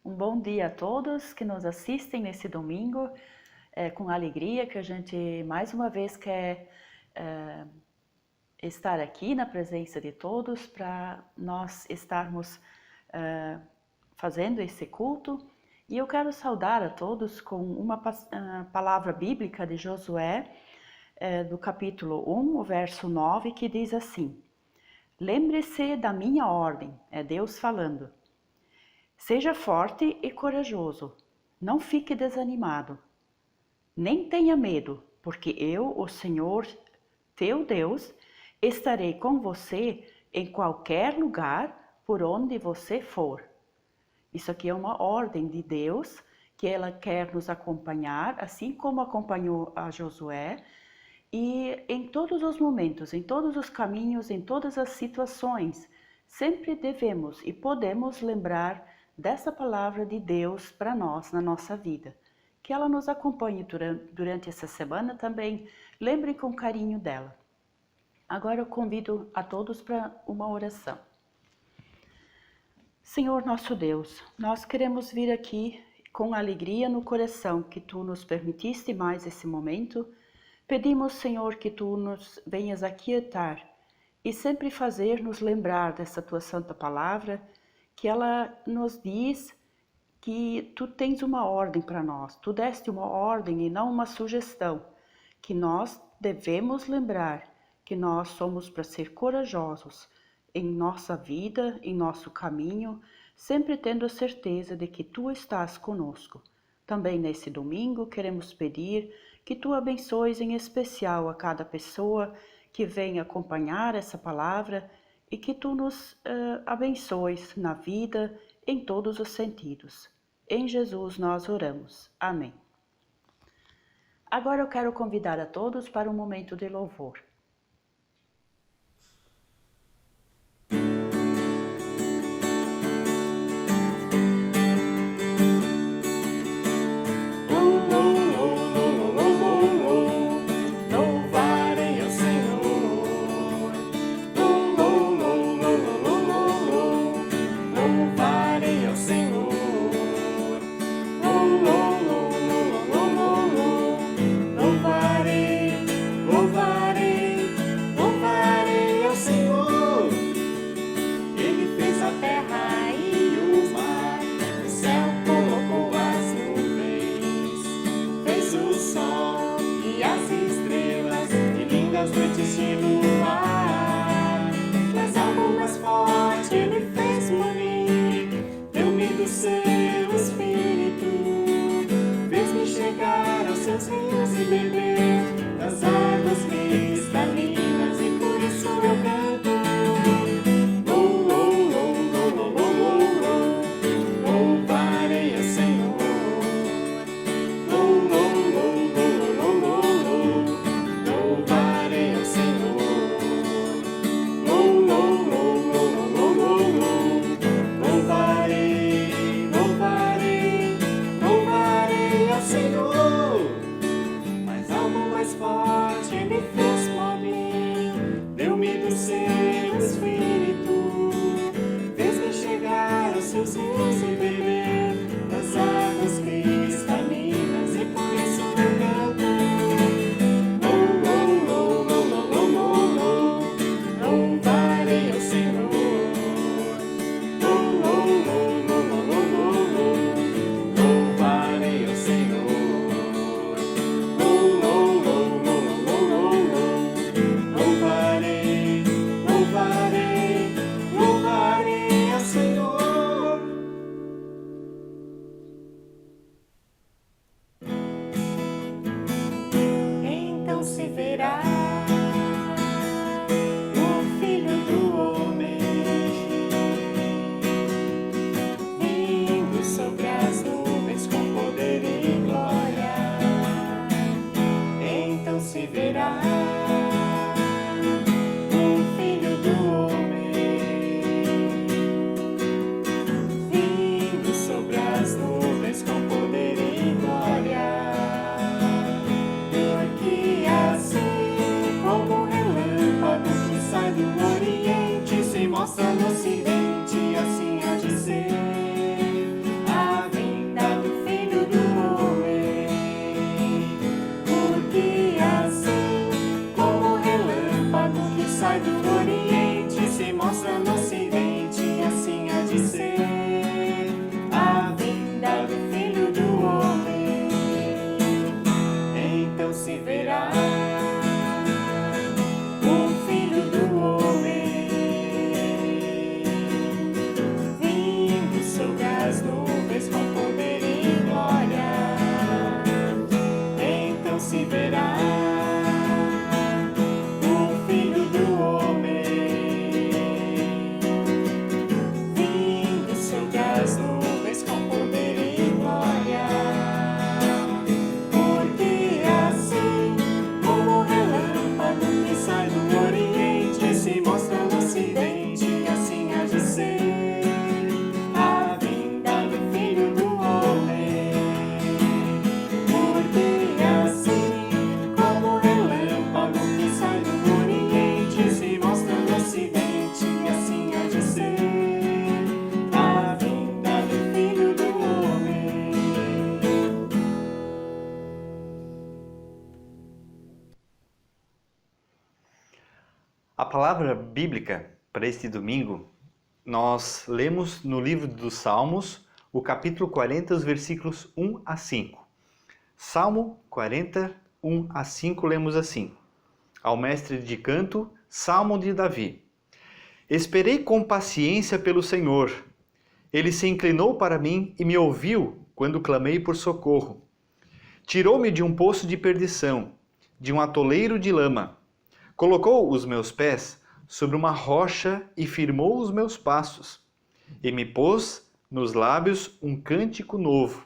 Um bom dia a todos que nos assistem nesse domingo. É com alegria que a gente mais uma vez quer estar aqui na presença de todos para nós estarmos fazendo esse culto. E eu quero saudar a todos com uma palavra bíblica de Josué, do capítulo 1, o verso 9, que diz assim: Lembre-se da minha ordem, é Deus falando. Seja forte e corajoso, não fique desanimado, nem tenha medo, porque eu, o Senhor, teu Deus, estarei com você em qualquer lugar por onde você for. Isso aqui é uma ordem de Deus, que ela quer nos acompanhar, assim como acompanhou a Josué, e em todos os momentos, em todos os caminhos, em todas as situações, sempre devemos e podemos lembrar dessa palavra de Deus para nós, na nossa vida. Que ela nos acompanhe durante essa semana também, lembrem com carinho dela. Agora eu convido a todos para uma oração. Senhor nosso Deus, nós queremos vir aqui com alegria no coração que Tu nos permitiste mais esse momento. Pedimos, Senhor, que Tu nos venhas aquietar e sempre fazer-nos lembrar dessa Tua santa palavra, que ela nos diz que Tu tens uma ordem para nós, Tu deste uma ordem e não uma sugestão, que nós devemos lembrar que nós somos para ser corajosos em nossa vida, em nosso caminho, sempre tendo a certeza de que Tu estás conosco. Também nesse domingo queremos pedir que Tu abençoes em especial a cada pessoa que vem acompanhar essa palavra e que Tu nos abençoes na vida em todos os sentidos. Em Jesus nós oramos. Amém. Agora eu quero convidar a todos para um momento de louvor. Louvarei A palavra bíblica para este domingo, nós lemos no livro dos Salmos, o capítulo 40, os versículos 1 a 5. Salmo 40, 1 a 5, lemos assim: Ao mestre de canto, Salmo de Davi. Esperei com paciência pelo Senhor. Ele se inclinou para mim e me ouviu quando clamei por socorro. Tirou-me de um poço de perdição, de um atoleiro de lama. Colocou os meus pés sobre uma rocha e firmou os meus passos. E me pôs nos lábios um cântico novo,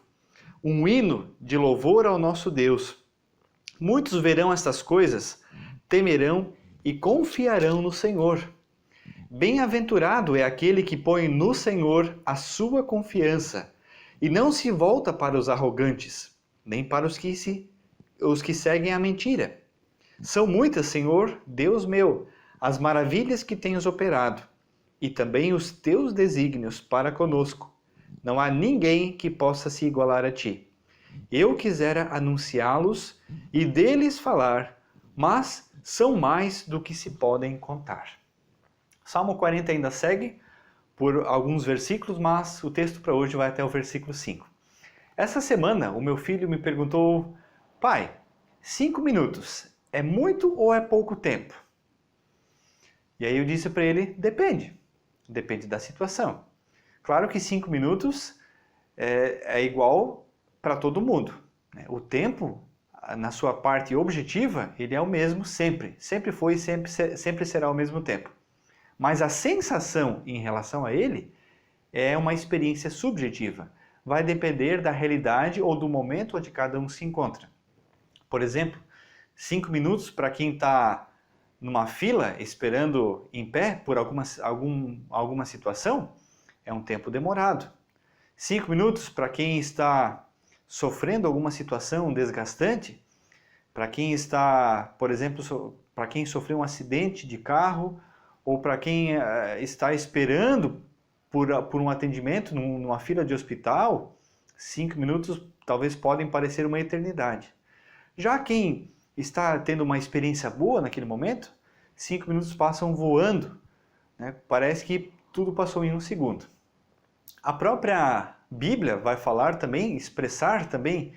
um hino de louvor ao nosso Deus. Muitos verão estas coisas, temerão e confiarão no Senhor. Bem-aventurado é aquele que põe no Senhor a sua confiança e não se volta para os arrogantes, nem para os que seguem a mentira. São muitas, Senhor, Deus meu, as maravilhas que tens operado, e também os teus desígnios para conosco. Não há ninguém que possa se igualar a ti. Eu quisera anunciá-los e deles falar, mas são mais do que se podem contar. Salmo 40 ainda segue por alguns versículos, mas o texto para hoje vai até o versículo 5. Essa semana o meu filho me perguntou: pai, 5 minutos é muito ou é pouco tempo? E aí eu disse para ele: depende da situação. Claro que 5 minutos é igual para todo mundo. O tempo, na sua parte objetiva, ele é o mesmo sempre. Sempre foi e sempre será o mesmo tempo. Mas a sensação em relação a ele é uma experiência subjetiva. Vai depender da realidade ou do momento onde cada um se encontra. Por exemplo, 5 minutos para quem está numa fila esperando em pé por alguma situação é um tempo demorado. 5 minutos para quem está sofrendo alguma situação desgastante, para quem está, por exemplo, para quem sofreu um acidente de carro, ou para quem está esperando por um atendimento numa fila de hospital, 5 minutos talvez podem parecer uma eternidade. Já quem está tendo uma experiência boa naquele momento, 5 minutos passam voando, né? Parece que tudo passou em um segundo. A própria Bíblia vai falar também, expressar também,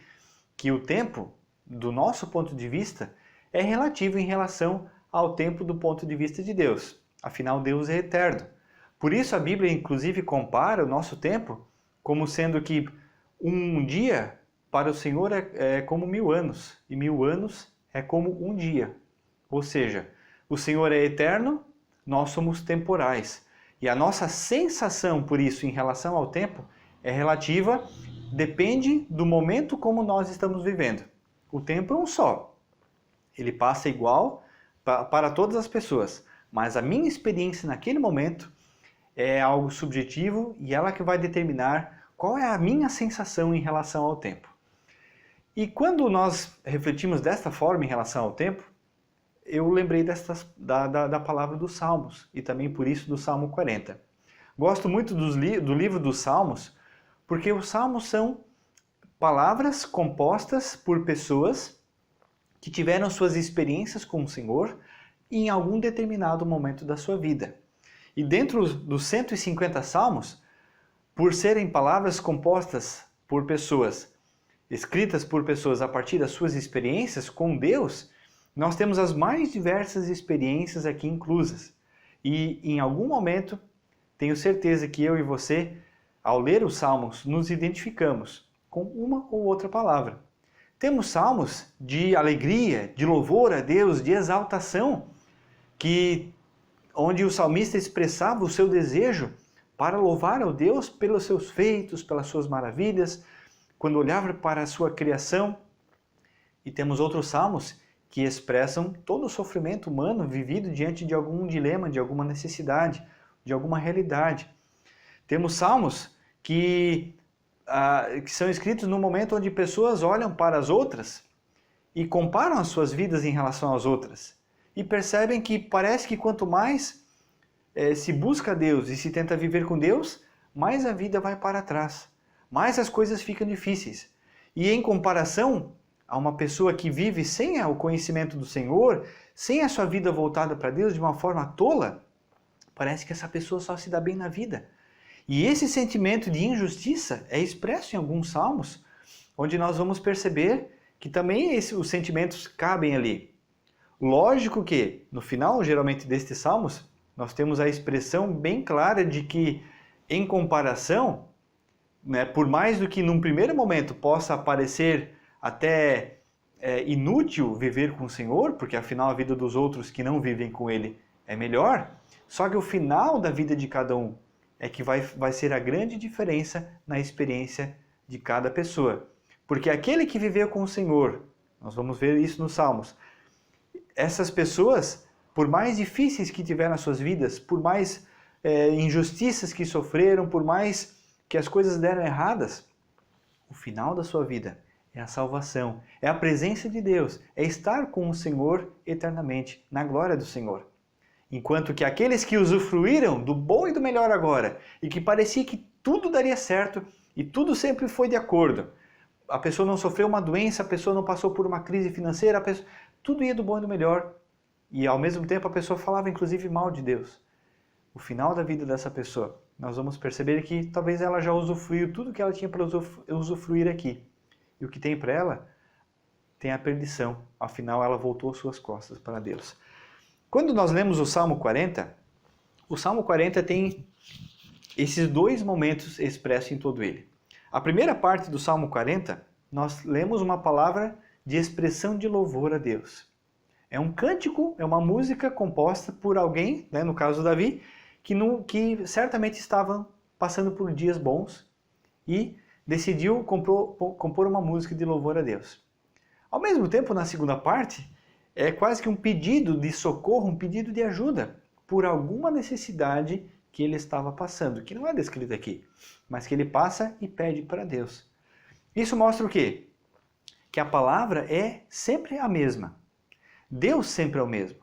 que o tempo, do nosso ponto de vista, é relativo em relação ao tempo do ponto de vista de Deus. Afinal, Deus é eterno. Por isso a Bíblia, inclusive, compara o nosso tempo como sendo que um dia para o Senhor é como 1000 anos, e 1000 anos é como um dia. Ou seja, o Senhor é eterno, nós somos temporais. E a nossa sensação por isso em relação ao tempo é relativa, depende do momento como nós estamos vivendo. O tempo é um só. Ele passa igual para todas as pessoas. Mas a minha experiência naquele momento é algo subjetivo e ela que vai determinar qual é a minha sensação em relação ao tempo. E quando nós refletimos desta forma em relação ao tempo, eu lembrei da palavra dos Salmos e também por isso do Salmo 40. Gosto muito do livro dos Salmos porque os Salmos são palavras compostas por pessoas que tiveram suas experiências com o Senhor em algum determinado momento da sua vida. E dentro dos 150 salmos, por serem palavras compostas por pessoas, escritas por pessoas a partir das suas experiências com Deus, nós temos as mais diversas experiências aqui inclusas. E em algum momento, tenho certeza que eu e você, ao ler os salmos, nos identificamos com uma ou outra palavra. Temos salmos de alegria, de louvor a Deus, de exaltação, onde o salmista expressava o seu desejo para louvar ao Deus pelos seus feitos, pelas suas maravilhas, quando olhava para a sua criação. E temos outros salmos que expressam todo o sofrimento humano vivido diante de algum dilema, de alguma necessidade, de alguma realidade. Temos salmos que são escritos no momento onde pessoas olham para as outras e comparam as suas vidas em relação às outras. E percebem que parece que quanto mais se busca Deus e se tenta viver com Deus, mais a vida vai para trás, mais as coisas ficam difíceis. E em comparação, a uma pessoa que vive sem o conhecimento do Senhor, sem a sua vida voltada para Deus de uma forma tola, parece que essa pessoa só se dá bem na vida. E esse sentimento de injustiça é expresso em alguns salmos, onde nós vamos perceber que também os sentimentos cabem ali. Lógico que, no final, geralmente, destes salmos, nós temos a expressão bem clara de que, em comparação, né, por mais do que num primeiro momento possa parecer até inútil viver com o Senhor, porque afinal a vida dos outros que não vivem com Ele é melhor, só que o final da vida de cada um é que vai ser a grande diferença na experiência de cada pessoa. Porque aquele que viveu com o Senhor, nós vamos ver isso nos Salmos, essas pessoas, por mais difíceis que tiveram as suas vidas, por mais injustiças que sofreram, por mais que as coisas deram erradas, o final da sua vida é a salvação, é a presença de Deus, é estar com o Senhor eternamente, na glória do Senhor. Enquanto que aqueles que usufruíram do bom e do melhor agora, e que parecia que tudo daria certo, e tudo sempre foi de acordo, a pessoa não sofreu uma doença, a pessoa não passou por uma crise financeira, tudo ia do bom e do melhor, e ao mesmo tempo a pessoa falava inclusive mal de Deus. O final da vida dessa pessoa, nós vamos perceber que talvez ela já usufruiu tudo que ela tinha para usufruir aqui. E o que tem para ela tem a perdição. Afinal, ela voltou suas costas para Deus. Quando nós lemos o Salmo 40 tem esses dois momentos expressos em todo ele. A primeira parte do Salmo 40, nós lemos uma palavra de expressão de louvor a Deus. É um cântico, é uma música composta por alguém, né, no caso Davi, que certamente estavam passando por dias bons e decidiu compor uma música de louvor a Deus. Ao mesmo tempo, na segunda parte, é quase que um pedido de socorro, um pedido de ajuda por alguma necessidade que ele estava passando, que não é descrito aqui, mas que ele passa e pede para Deus. Isso mostra o quê? Que a palavra é sempre a mesma. Deus sempre é o mesmo.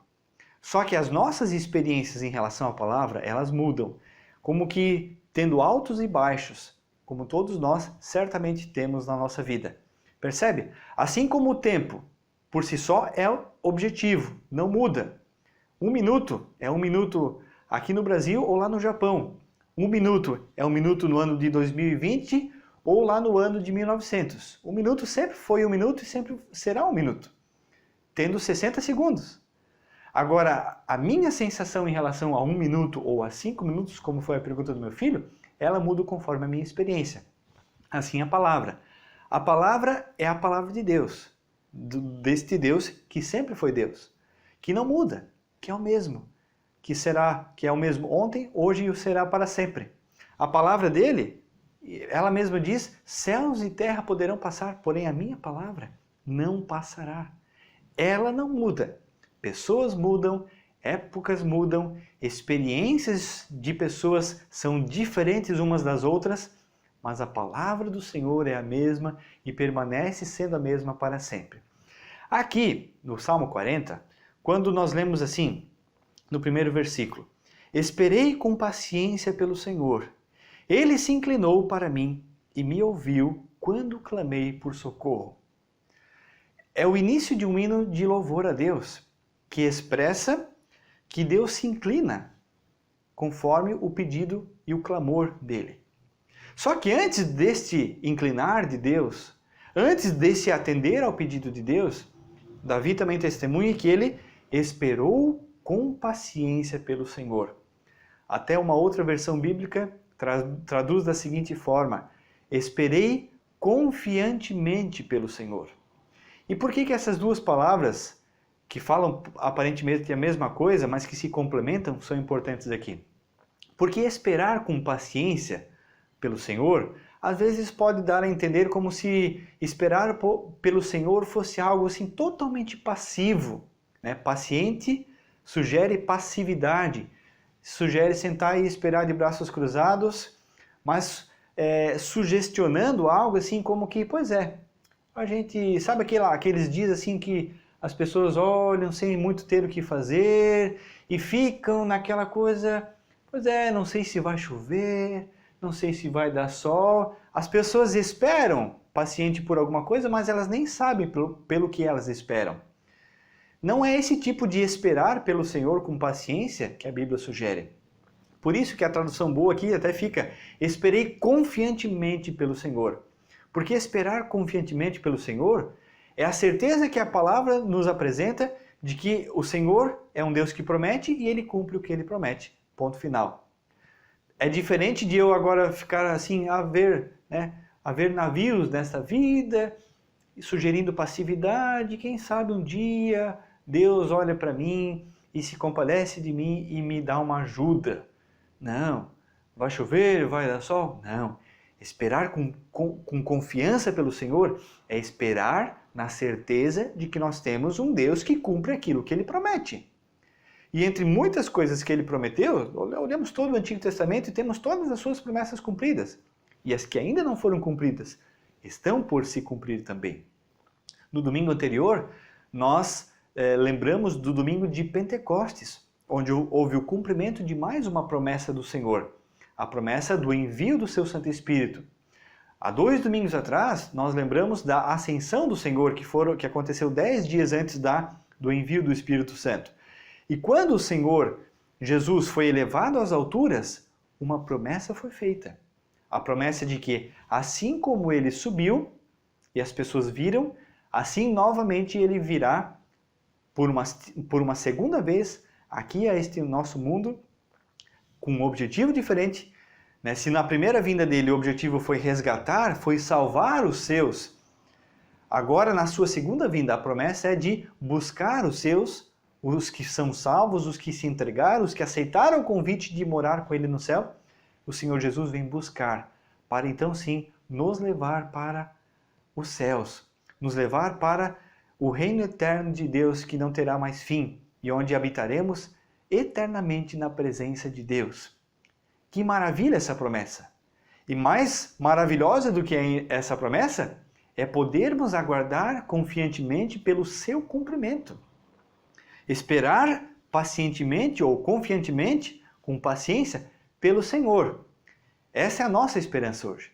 Só que as nossas experiências em relação à palavra, elas mudam, como que tendo altos e baixos, como todos nós certamente temos na nossa vida. Percebe? Assim como o tempo, por si só, é objetivo, não muda. 1 minuto é 1 minuto aqui no Brasil ou lá no Japão. 1 minuto é 1 minuto no ano de 2020 ou lá no ano de 1900. 1 minuto sempre foi 1 minuto e sempre será 1 minuto, tendo 60 segundos. Agora, a minha sensação em relação a 1 minuto ou a 5 minutos, como foi a pergunta do meu filho, ela muda conforme a minha experiência. Assim a palavra. A palavra é a palavra de Deus, deste Deus que sempre foi Deus, que não muda, que é o mesmo, que é o mesmo ontem, hoje e o será para sempre. A palavra dele, ela mesma diz, céus e terra poderão passar, porém a minha palavra não passará. Ela não muda. Pessoas mudam, épocas mudam, experiências de pessoas são diferentes umas das outras, mas a palavra do Senhor é a mesma e permanece sendo a mesma para sempre. Aqui, no Salmo 40, quando nós lemos assim, no primeiro versículo, esperei com paciência pelo Senhor. Ele se inclinou para mim e me ouviu quando clamei por socorro. É o início de um hino de louvor a Deus, que expressa que Deus se inclina conforme o pedido e o clamor dele. Só que antes deste inclinar de Deus, antes desse atender ao pedido de Deus, Davi também testemunha que ele esperou com paciência pelo Senhor. Até uma outra versão bíblica traduz da seguinte forma: esperei confiantemente pelo Senhor. E por que essas duas palavras, que falam aparentemente a mesma coisa, mas que se complementam, são importantes aqui? Porque esperar com paciência pelo Senhor, às vezes pode dar a entender como se esperar pelo Senhor fosse algo assim totalmente passivo, né? Paciente sugere passividade, sugere sentar e esperar de braços cruzados, mas sugestionando algo assim como que, pois é, a gente sabe aqueles dias assim que as pessoas olham sem muito ter o que fazer e ficam naquela coisa, pois é, não sei se vai chover, não sei se vai dar sol, As pessoas esperam paciente por alguma coisa, mas elas nem sabem pelo que elas esperam. Não é esse tipo de esperar pelo Senhor com paciência que a Bíblia sugere. Por isso que a tradução boa aqui até fica: esperei confiantemente pelo Senhor. Porque esperar confiantemente pelo Senhor é a certeza que a palavra nos apresenta de que o Senhor é um Deus que promete e Ele cumpre o que Ele promete. Ponto final. É diferente de eu agora ficar assim a ver navios nesta vida, sugerindo passividade. Quem sabe um dia Deus olha para mim e se compadece de mim e me dá uma ajuda. Não. Vai chover? Vai dar sol? Não. Esperar com confiança pelo Senhor é esperar na certeza de que nós temos um Deus que cumpre aquilo que Ele promete. E entre muitas coisas que Ele prometeu, olhamos todo o Antigo Testamento e temos todas as suas promessas cumpridas. E as que ainda não foram cumpridas estão por se cumprir também. No domingo anterior, nós lembramos do domingo de Pentecostes, onde houve o cumprimento de mais uma promessa do Senhor, a promessa do envio do seu Santo Espírito. Há 2 domingos atrás, nós lembramos da ascensão do Senhor, que aconteceu 10 dias antes do envio do Espírito Santo. E quando o Senhor Jesus foi elevado às alturas, uma promessa foi feita. A promessa de que, assim como Ele subiu, e as pessoas viram, assim novamente Ele virá por uma segunda vez aqui a este nosso mundo, com um objetivo diferente. Se na primeira vinda dele o objetivo foi resgatar, foi salvar os seus, agora na sua segunda vinda a promessa é de buscar os seus, os que são salvos, os que se entregaram, os que aceitaram o convite de morar com Ele no céu. O Senhor Jesus vem buscar, para então sim nos levar para os céus, nos levar para o reino eterno de Deus que não terá mais fim e onde habitaremos eternamente na presença de Deus. Que maravilha essa promessa! E mais maravilhosa do que essa promessa é podermos aguardar confiantemente pelo seu cumprimento. Esperar pacientemente ou confiantemente, com paciência, pelo Senhor. Essa é a nossa esperança hoje.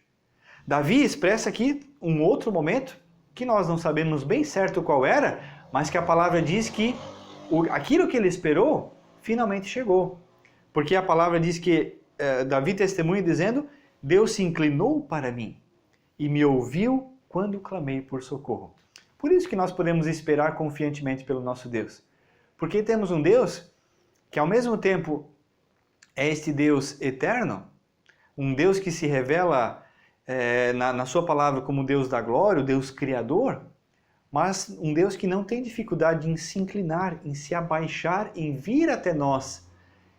Davi expressa aqui um outro momento que nós não sabemos bem certo qual era, mas que a palavra diz que aquilo que ele esperou finalmente chegou. Porque a palavra diz que Davi testemunha dizendo: Deus se inclinou para mim e me ouviu quando clamei por socorro. Por isso que nós podemos esperar confiantemente pelo nosso Deus. Porque temos um Deus que ao mesmo tempo é este Deus eterno, um Deus que se revela na sua palavra como Deus da glória, o Deus criador, mas um Deus que não tem dificuldade em se inclinar, em se abaixar, em vir até nós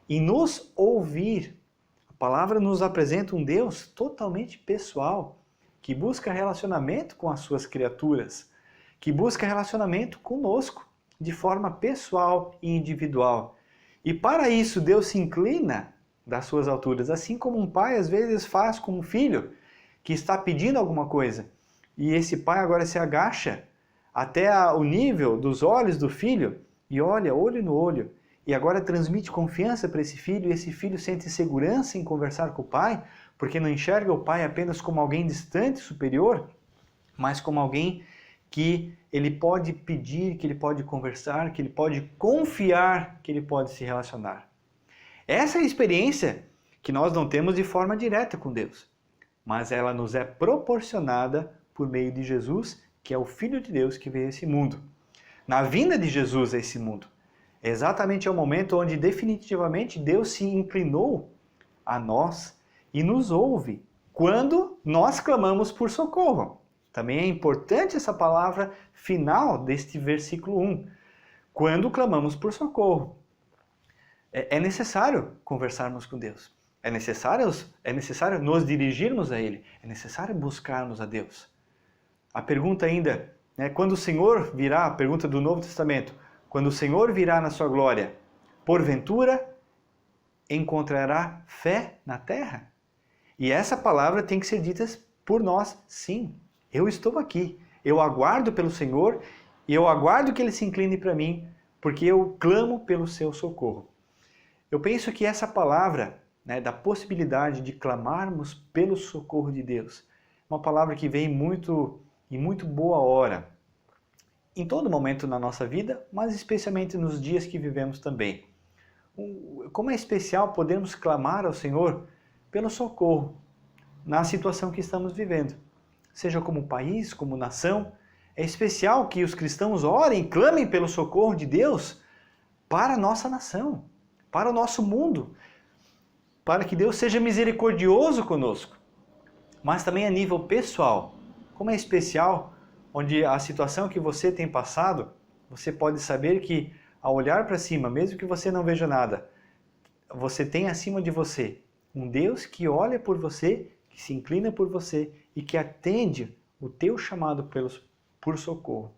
e nos ouvir. A palavra nos apresenta um Deus totalmente pessoal, que busca relacionamento com as suas criaturas, que busca relacionamento conosco, de forma pessoal e individual. E para isso Deus se inclina das suas alturas, assim como um pai às vezes faz com um filho que está pedindo alguma coisa. E esse pai agora se agacha até o nível dos olhos do filho e olha olho no olho. E agora transmite confiança para esse filho, e esse filho sente segurança em conversar com o pai, porque não enxerga o pai apenas como alguém distante, superior, mas como alguém que ele pode pedir, que ele pode conversar, que ele pode confiar, que ele pode se relacionar. Essa é a experiência que nós não temos de forma direta com Deus, mas ela nos é proporcionada por meio de Jesus, que é o Filho de Deus que veio a esse mundo. Na vinda de Jesus a esse mundo, é exatamente o momento onde definitivamente Deus se inclinou a nós e nos ouve quando nós clamamos por socorro. Também é importante essa palavra final deste versículo 1. Quando clamamos por socorro. É necessário conversarmos com Deus. É necessário nos dirigirmos a Ele. É necessário buscarmos a Deus. A pergunta ainda, quando o Senhor virá, a pergunta do Novo Testamento, quando o Senhor virá na sua glória, porventura encontrará fé na terra? E essa palavra tem que ser dita por nós, sim. Eu estou aqui, eu aguardo pelo Senhor e eu aguardo que Ele se incline para mim, porque eu clamo pelo seu socorro. Eu penso que essa palavra, da possibilidade de clamarmos pelo socorro de Deus, uma palavra que vem em muito boa hora, em todo momento na nossa vida, mas especialmente nos dias que vivemos também. Como é especial podermos clamar ao Senhor pelo socorro na situação que estamos vivendo. Seja como país, como nação, é especial que os cristãos orem, clamem pelo socorro de Deus para a nossa nação, para o nosso mundo, para que Deus seja misericordioso conosco. Mas também a nível pessoal, como é especial, onde a situação que você tem passado, você pode saber que ao olhar para cima, mesmo que você não veja nada, você tem acima de você um Deus que olha por você, que se inclina por você e que atende o teu chamado por socorro.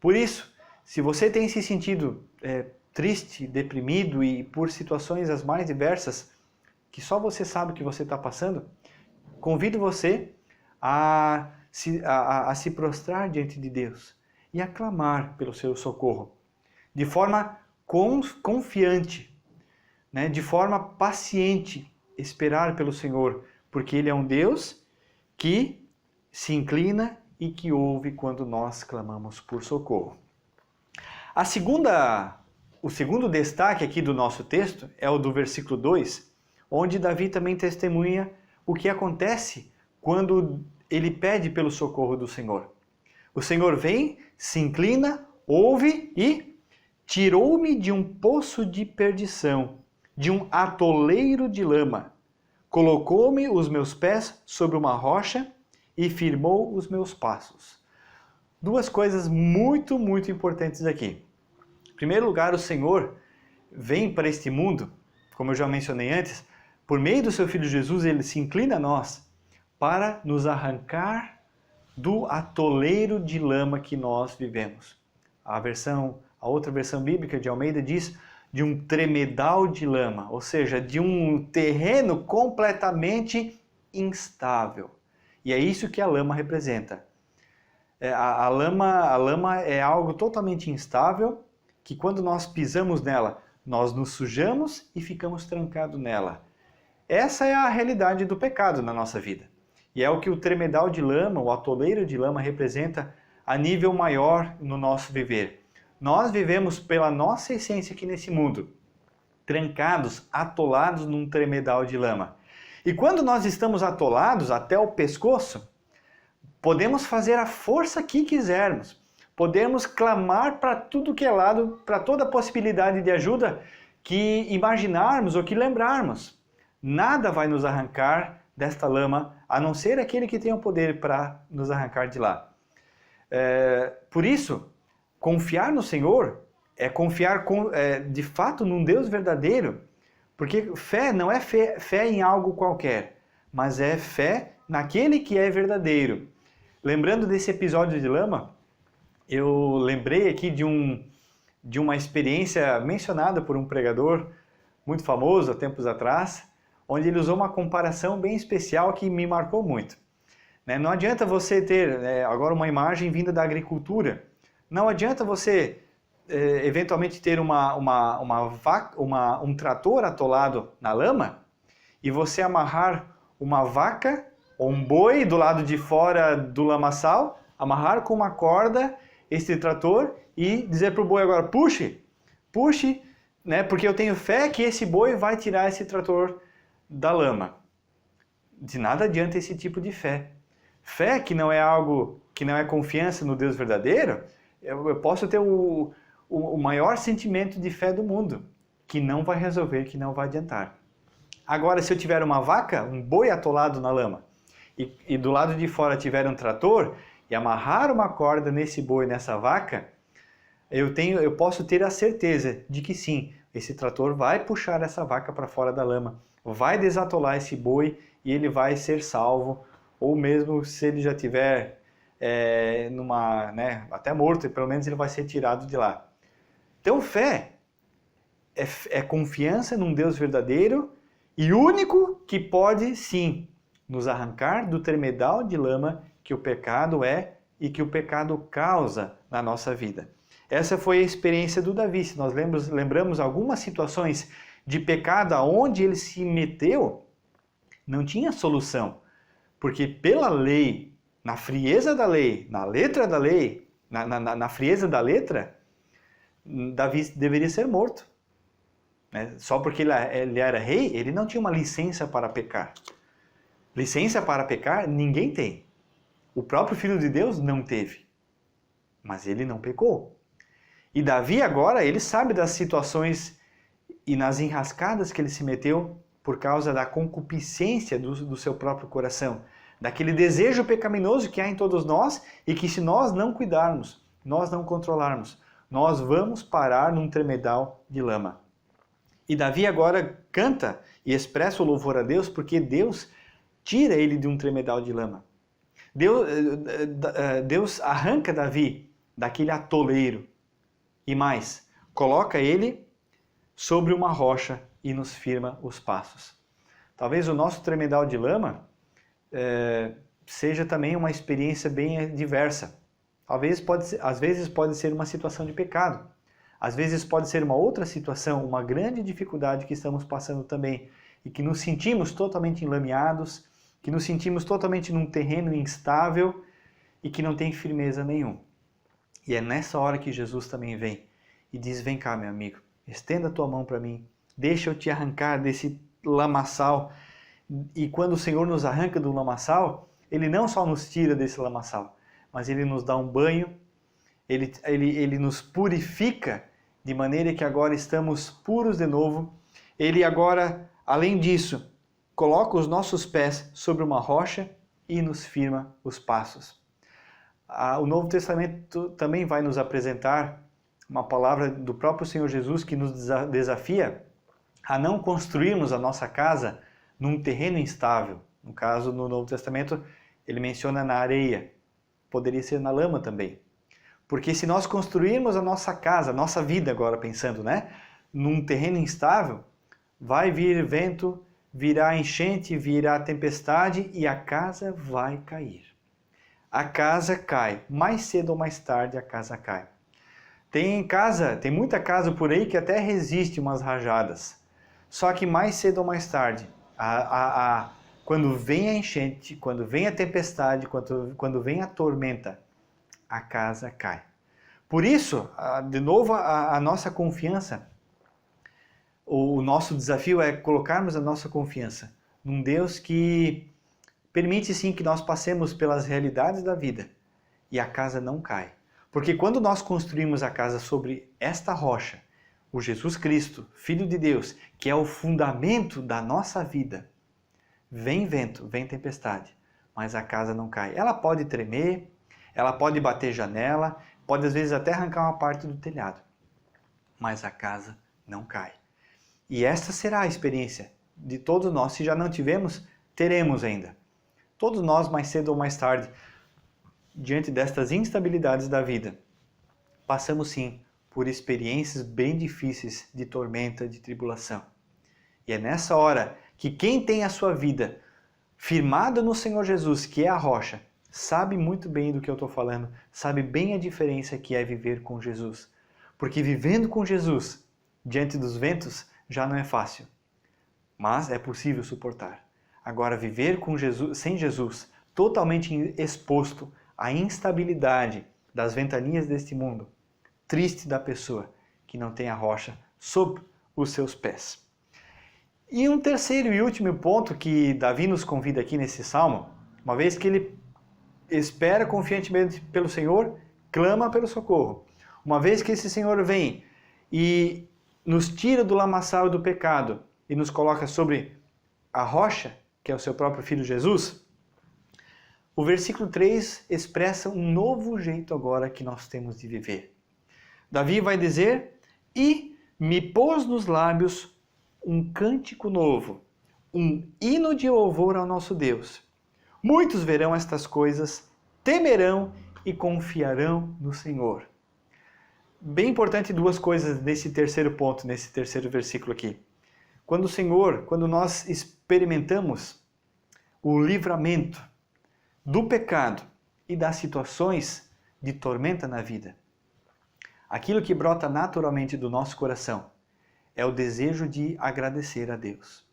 Por isso, se você tem se sentido triste, deprimido e por situações as mais diversas, que só você sabe que você está passando, convido você a se prostrar diante de Deus e a clamar pelo seu socorro, de forma confiante, né? De forma paciente, esperar pelo Senhor, porque Ele é um Deus que se inclina e que ouve quando nós clamamos por socorro. O segundo destaque aqui do nosso texto é o do versículo 2, onde Davi também testemunha o que acontece quando ele pede pelo socorro do Senhor. O Senhor vem, se inclina, ouve e tirou-me de um poço de perdição, de um atoleiro de lama. Colocou-me os meus pés sobre uma rocha e firmou os meus passos. Duas coisas muito, muito importantes aqui. Em primeiro lugar, o Senhor vem para este mundo, como eu já mencionei antes, por meio do seu Filho Jesus, Ele se inclina a nós para nos arrancar do atoleiro de lama que nós vivemos. A outra versão bíblica de Almeida diz de um tremedal de lama, ou seja, de um terreno completamente instável. E é isso que a lama representa. A lama é algo totalmente instável, que quando nós pisamos nela, nós nos sujamos e ficamos trancados nela. Essa é a realidade do pecado na nossa vida. E é o que o tremedal de lama, o atoleiro de lama, representa a nível maior no nosso viver. Nós vivemos pela nossa essência aqui nesse mundo, trancados, atolados num tremedal de lama. E quando nós estamos atolados até o pescoço, podemos fazer a força que quisermos. Podemos clamar para tudo que é lado, para toda possibilidade de ajuda que imaginarmos ou que lembrarmos. Nada vai nos arrancar desta lama, a não ser aquele que tem o poder para nos arrancar de lá. Por isso, confiar no Senhor é confiar de fato num Deus verdadeiro, porque fé não é fé em algo qualquer, mas é fé naquele que é verdadeiro. Lembrando desse episódio de lama, eu lembrei aqui de uma experiência mencionada por um pregador muito famoso há tempos atrás, onde ele usou uma comparação bem especial que me marcou muito. Não adianta você ter agora uma imagem vinda da agricultura. Não adianta você eventualmente ter um trator atolado na lama e você amarrar uma vaca ou um boi do lado de fora do lamaçal, amarrar com uma corda esse trator e dizer para o boi agora, puxe, porque eu tenho fé que esse boi vai tirar esse trator da lama. De nada adianta esse tipo de fé. Fé que não é algo, que não é confiança no Deus verdadeiro, eu posso ter o maior sentimento de fé do mundo, que não vai resolver, que não vai adiantar. Agora, se eu tiver uma vaca, um boi atolado na lama, e do lado de fora tiver um trator, e amarrar uma corda nesse boi, nessa vaca, eu posso ter a certeza de que sim, esse trator vai puxar essa vaca para fora da lama, vai desatolar esse boi e ele vai ser salvo, ou mesmo se ele já tiver até morto, pelo menos ele vai ser tirado de lá. Então fé é confiança num Deus verdadeiro e único que pode sim nos arrancar do tremedal de lama que o pecado é e que o pecado causa na nossa vida. Essa foi a experiência do Davi. Se nós lembramos algumas situações de pecado aonde ele se meteu, não tinha solução. Porque pela lei, na frieza da lei, na letra da lei, na frieza da letra, Davi deveria ser morto. Né? Só porque ele era rei, ele não tinha uma licença para pecar. Licença para pecar, ninguém tem. O próprio Filho de Deus não teve. Mas ele não pecou. E Davi agora, ele sabe das situações e nas enrascadas que ele se meteu por causa da concupiscência do seu próprio coração. Daquele desejo pecaminoso que há em todos nós e que se nós não cuidarmos, nós não controlarmos, nós vamos parar num tremedal de lama. E Davi agora canta e expressa o louvor a Deus porque Deus tira ele de um tremedal de lama. Deus arranca Davi daquele atoleiro e mais, coloca ele sobre uma rocha e nos firma os passos. Talvez o nosso tremedal de lama seja também uma experiência bem diversa. Às vezes pode ser uma situação de pecado. Às vezes pode ser uma outra situação, uma grande dificuldade que estamos passando também e que nos sentimos totalmente enlameados, que nos sentimos totalmente num terreno instável e que não tem firmeza nenhuma. E é nessa hora que Jesus também vem e diz: vem cá, meu amigo, estenda a tua mão para mim, deixa eu te arrancar desse lamaçal. E quando o Senhor nos arranca do lamaçal, Ele não só nos tira desse lamaçal, mas Ele nos dá um banho, Ele nos purifica de maneira que agora estamos puros de novo. Ele agora, além disso, coloca os nossos pés sobre uma rocha e nos firma os passos. O Novo Testamento também vai nos apresentar uma palavra do próprio Senhor Jesus que nos desafia a não construirmos a nossa casa num terreno instável. No caso, no Novo Testamento, ele menciona na areia. Poderia ser na lama também. Porque se nós construirmos a nossa casa, a nossa vida agora pensando, né, num terreno instável, vai vir vento, virá enchente, virá tempestade e a casa vai cair. A casa cai. Mais cedo ou mais tarde a casa cai. Tem muita casa por aí que até resiste umas rajadas. Só que mais cedo ou mais tarde, quando vem a enchente, quando vem a tempestade, quando vem a tormenta, a casa cai. Por isso, de novo, a nossa confiança, o nosso desafio é colocarmos a nossa confiança num Deus que permite sim que nós passemos pelas realidades da vida e a casa não cai. Porque quando nós construímos a casa sobre esta rocha, o Jesus Cristo, Filho de Deus, que é o fundamento da nossa vida, vem vento, vem tempestade, mas a casa não cai. Ela pode tremer, ela pode bater janela, pode às vezes até arrancar uma parte do telhado, mas a casa não cai. E esta será a experiência de todos nós. Se já não tivemos, teremos ainda. Todos nós, mais cedo ou mais tarde, diante destas instabilidades da vida, passamos sim por experiências bem difíceis de tormenta, de tribulação. E é nessa hora que quem tem a sua vida firmada no Senhor Jesus, que é a rocha, sabe muito bem do que eu estou falando, sabe bem a diferença que é viver com Jesus. Porque vivendo com Jesus, diante dos ventos, já não é fácil, mas é possível suportar. Agora, viver com Jesus, sem Jesus, totalmente exposto à instabilidade das ventanias deste mundo, triste da pessoa que não tem a rocha sob os seus pés. E um terceiro e último ponto que Davi nos convida aqui nesse salmo, uma vez que ele espera confiantemente pelo Senhor, clama pelo socorro. Uma vez que esse Senhor vem e nos tira do lamaçal e do pecado e nos coloca sobre a rocha, que é o seu próprio Filho Jesus, o versículo 3 expressa um novo jeito agora que nós temos de viver. Davi vai dizer: e me pôs nos lábios um cântico novo, um hino de louvor ao nosso Deus. Muitos verão estas coisas, temerão e confiarão no Senhor. Bem importante duas coisas nesse terceiro ponto, nesse terceiro versículo aqui. Quando nós experimentamos o livramento do pecado e das situações de tormenta na vida, aquilo que brota naturalmente do nosso coração é o desejo de agradecer a Deus,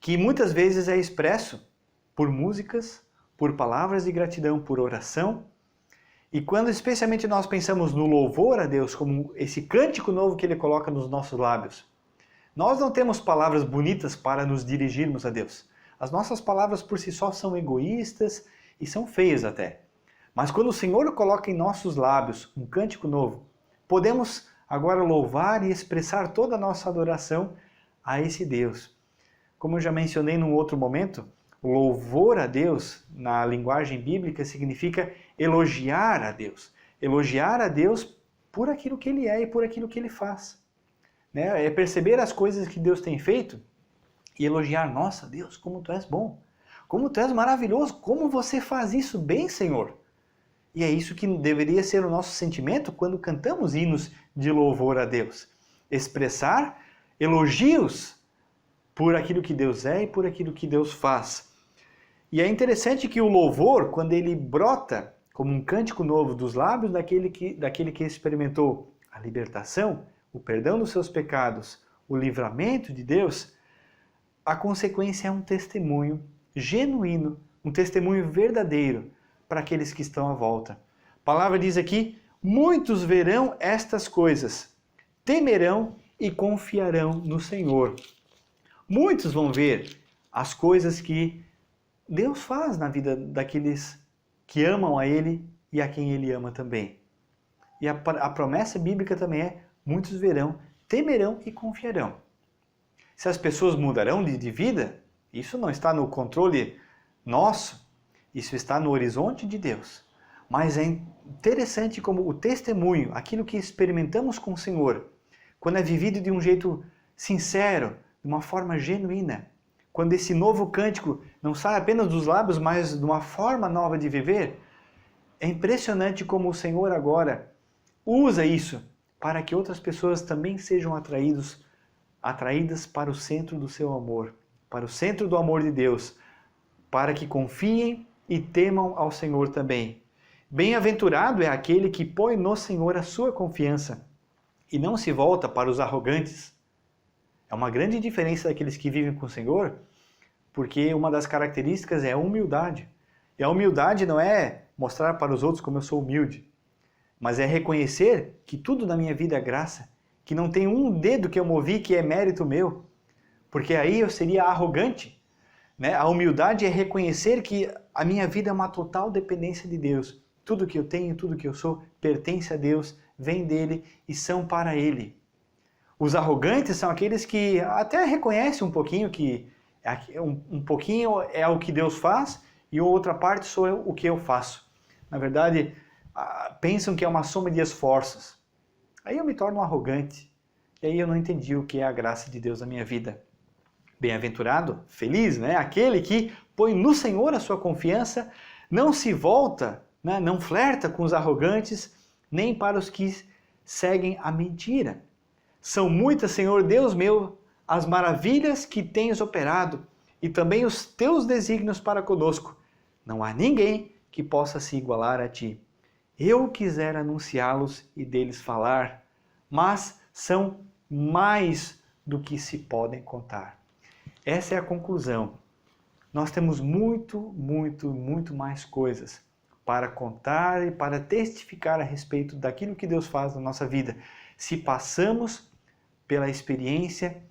que muitas vezes é expresso por músicas por palavras de gratidão, por oração. E quando especialmente nós pensamos no louvor a Deus, como esse cântico novo que Ele coloca nos nossos lábios, nós não temos palavras bonitas para nos dirigirmos a Deus. As nossas palavras por si só são egoístas e são feias até. Mas quando o Senhor coloca em nossos lábios um cântico novo, podemos agora louvar e expressar toda a nossa adoração a esse Deus. Como eu já mencionei num outro momento, louvor a Deus, na linguagem bíblica, significa elogiar a Deus. Elogiar a Deus por aquilo que Ele é e por aquilo que Ele faz. É perceber as coisas que Deus tem feito e elogiar, nossa Deus, como Tu és bom, como Tu és maravilhoso, como Você faz isso bem, Senhor. E é isso que deveria ser o nosso sentimento quando cantamos hinos de louvor a Deus. Expressar elogios por aquilo que Deus é e por aquilo que Deus faz. E é interessante que o louvor, quando ele brota como um cântico novo dos lábios daquele que experimentou a libertação, o perdão dos seus pecados, o livramento de Deus, a consequência é um testemunho genuíno, um testemunho verdadeiro para aqueles que estão à volta. A palavra diz aqui, muitos verão estas coisas, temerão e confiarão no Senhor. Muitos vão ver as coisas que Deus faz na vida daqueles que amam a Ele e a quem Ele ama também. E a promessa bíblica também é, muitos verão, temerão e confiarão. Se as pessoas mudarão de vida, isso não está no controle nosso, isso está no horizonte de Deus. Mas é interessante como o testemunho, aquilo que experimentamos com o Senhor, quando é vivido de um jeito sincero, de uma forma genuína, quando esse novo cântico não sai apenas dos lábios, mas de uma forma nova de viver, é impressionante como o Senhor agora usa isso para que outras pessoas também sejam atraídas para o centro do seu amor, para o centro do amor de Deus, para que confiem e temam ao Senhor também. Bem-aventurado é aquele que põe no Senhor a sua confiança e não se volta para os arrogantes. É uma grande diferença daqueles que vivem com o Senhor, porque uma das características é a humildade. E a humildade não é mostrar para os outros como eu sou humilde, mas é reconhecer que tudo na minha vida é graça, que não tem um dedo que eu movi que é mérito meu, porque aí eu seria arrogante. A humildade é reconhecer que a minha vida é uma total dependência de Deus. Tudo que eu tenho, tudo que eu sou, pertence a Deus, vem dele e são para Ele. Os arrogantes são aqueles que até reconhecem um pouquinho que um pouquinho é o que Deus faz e outra parte sou o que eu faço. Na verdade, pensam que é uma soma de esforços. Aí eu me torno um arrogante. E aí eu não entendi o que é a graça de Deus na minha vida. Bem-aventurado, feliz, aquele que põe no Senhor a sua confiança, não se volta, não flerta com os arrogantes, nem para os que seguem a mentira. São muitas, Senhor Deus meu, as maravilhas que tens operado e também os teus desígnios para conosco. Não há ninguém que possa se igualar a ti. Eu quisera anunciá-los e deles falar, mas são mais do que se podem contar. Essa é a conclusão. Nós temos muito mais coisas para contar e para testificar a respeito daquilo que Deus faz na nossa vida. Se passamos pela experiência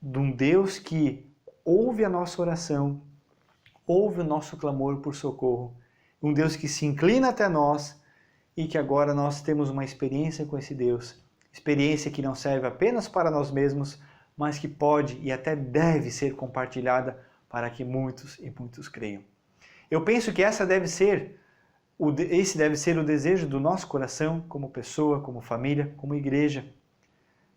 de um Deus que ouve a nossa oração, ouve o nosso clamor por socorro, um Deus que se inclina até nós e que agora nós temos uma experiência com esse Deus, experiência que não serve apenas para nós mesmos, mas que pode e até deve ser compartilhada para que muitos e muitos creiam. Eu penso que esse deve ser o desejo do nosso coração, como pessoa, como família, como igreja,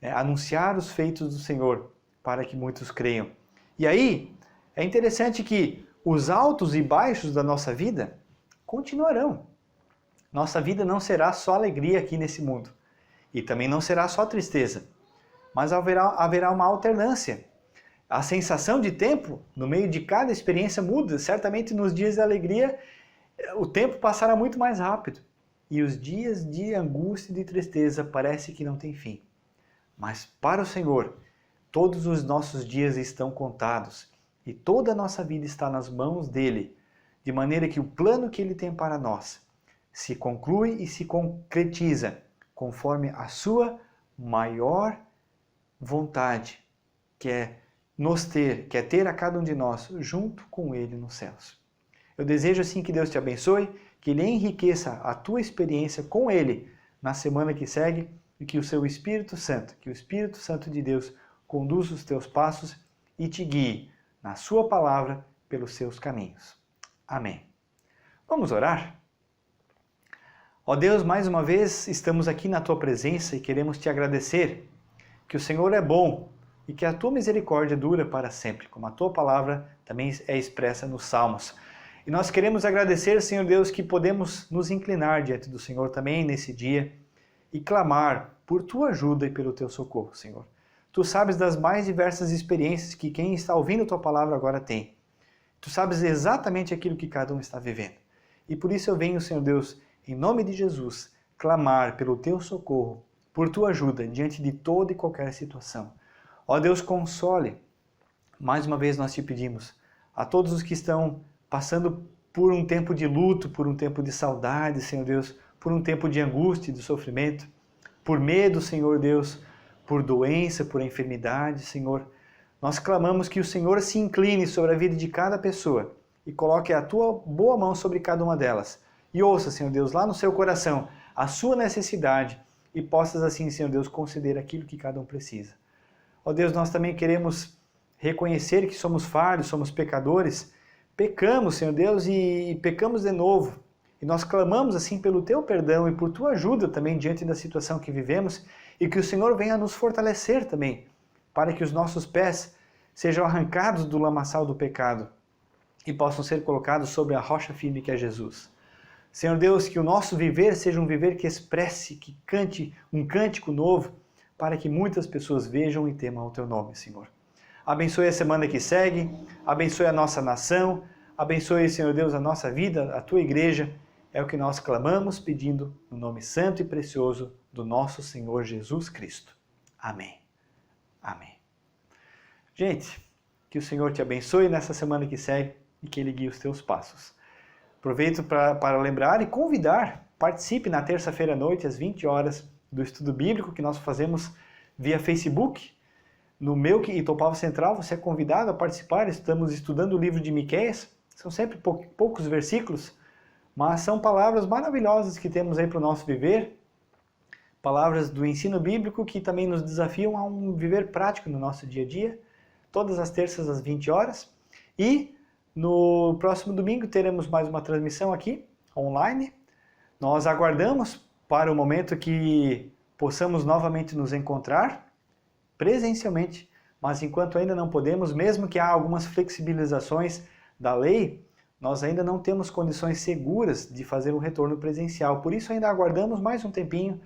anunciar os feitos do Senhor para que muitos creiam. E aí, é interessante que os altos e baixos da nossa vida continuarão. Nossa vida não será só alegria aqui nesse mundo. E também não será só tristeza. Mas haverá uma alternância. A sensação de tempo, no meio de cada experiência, muda. Certamente nos dias de alegria, o tempo passará muito mais rápido. E os dias de angústia e de tristeza parece que não tem fim. Mas para o Senhor, todos os nossos dias estão contados. E toda a nossa vida está nas mãos dele. de maneira que o plano que Ele tem para nós se conclui e se concretiza conforme a sua maior vontade, que é ter a cada um de nós junto com Ele nos céus. Eu desejo assim que Deus te abençoe, que Ele enriqueça a tua experiência com Ele na semana que segue e que o seu Espírito Santo, que o Espírito Santo de Deus conduza os teus passos e te guie na sua palavra pelos seus caminhos. Amém. Vamos orar? Ó Deus, mais uma vez estamos aqui na tua presença e queremos te agradecer que o Senhor é bom e que a tua misericórdia dura para sempre, como a tua palavra também é expressa nos Salmos. E nós queremos agradecer, Senhor Deus, que podemos nos inclinar diante do Senhor também nesse dia e clamar por tua ajuda e pelo teu socorro, Senhor. Tu sabes das mais diversas experiências que quem está ouvindo tua palavra agora tem. Tu sabes exatamente aquilo que cada um está vivendo. E por isso eu venho, Senhor Deus, em nome de Jesus, clamar pelo teu socorro, por tua ajuda diante de toda e qualquer situação. Ó Deus, console. Mais uma vez nós te pedimos a todos os que estão passando por um tempo de luto, por um tempo de saudade, Senhor Deus, por um tempo de angústia e de sofrimento, por medo, Senhor Deus, por doença, por enfermidade, Senhor. Nós clamamos que o Senhor se incline sobre a vida de cada pessoa e coloque a tua boa mão sobre cada uma delas. E ouça, Senhor Deus, lá no seu coração, a sua necessidade e possas assim, Senhor Deus, conceder aquilo que cada um precisa. Ó Deus, nós também queremos reconhecer que somos falhos, somos pecadores, pecamos, Senhor Deus, e pecamos de novo. E nós clamamos assim pelo teu perdão e por tua ajuda também diante da situação que vivemos e que o Senhor venha nos fortalecer também, para que os nossos pés sejam arrancados do lamaçal do pecado e possam ser colocados sobre a rocha firme que é Jesus. Senhor Deus, que o nosso viver seja um viver que expresse, que cante um cântico novo, para que muitas pessoas vejam e temam o teu nome, Senhor. Abençoe a semana que segue, abençoe a nossa nação, abençoe, Senhor Deus, a nossa vida, a tua igreja. É o que nós clamamos pedindo no nome santo e precioso do nosso Senhor Jesus Cristo. Amém. Amém. Gente, que o Senhor te abençoe nessa semana que segue e que Ele guie os teus passos. Aproveito para lembrar e convidar, participe na terça-feira à noite, às 20 horas, do estudo bíblico que nós fazemos via Facebook. No meu e Topava Central, você é convidado a participar. Estamos estudando o livro de Miqueias. São sempre poucos versículos, mas são palavras maravilhosas que temos aí para o nosso viver. Palavras do ensino bíblico que também nos desafiam a um viver prático no nosso dia a dia. Todas as terças às 20 horas. E no próximo domingo teremos mais uma transmissão aqui, online. Nós aguardamos para o momento que possamos novamente nos encontrar presencialmente, mas enquanto ainda não podemos, mesmo que há algumas flexibilizações da lei, nós ainda não temos condições seguras de fazer um retorno presencial. Por isso ainda aguardamos mais um tempinho.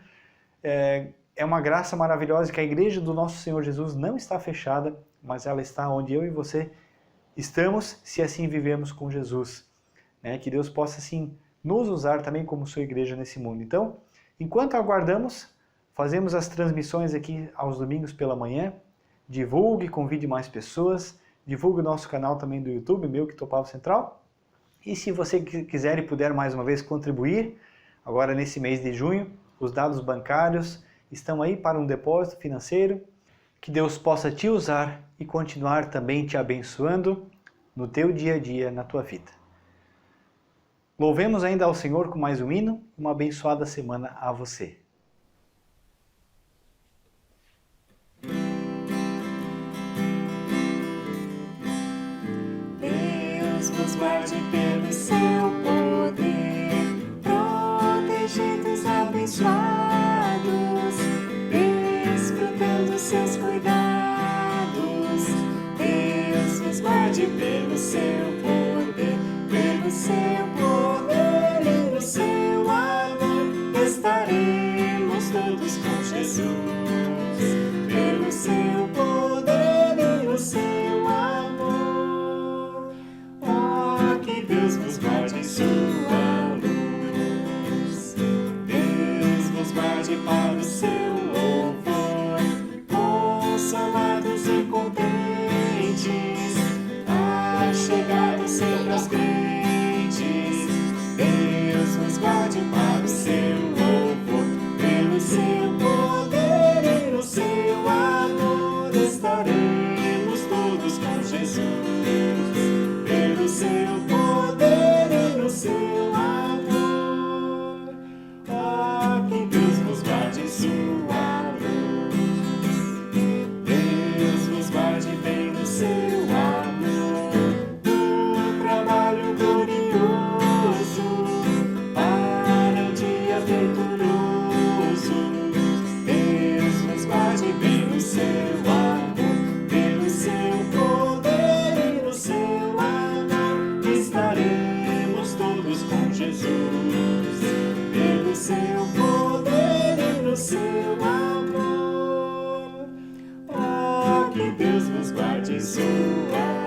É uma graça maravilhosa que a igreja do nosso Senhor Jesus não está fechada, mas ela está onde eu e você estamos, se assim vivemos com Jesus. Que Deus possa assim nos usar também como sua igreja nesse mundo. Então, enquanto aguardamos, fazemos as transmissões aqui aos domingos pela manhã. Divulgue, convide mais pessoas. Divulgue o nosso canal também do YouTube, meu que Topava Central. E se você quiser e puder mais uma vez contribuir, agora nesse mês de junho, os dados bancários estão aí para um depósito financeiro. Que Deus possa te usar e continuar também te abençoando no teu dia a dia, na tua vida. Louvemos ainda ao Senhor com mais um hino. Uma abençoada semana a você. Deus nos guarde pelo seu poder, protegidos, abençoados, desfrutando seus cuidados. Deus nos guarde pelo seu poder, pelo seu poder e no seu amor estaremos todos com Jesus. Pelo seu poder e no seu amor, oh, que Deus nos guarde em sua luz. Deus nos guarde para o seu louvor, consolados e contentes, achegados sempre aos crentes. seu amor. Oh, que Deus nos guarde em sua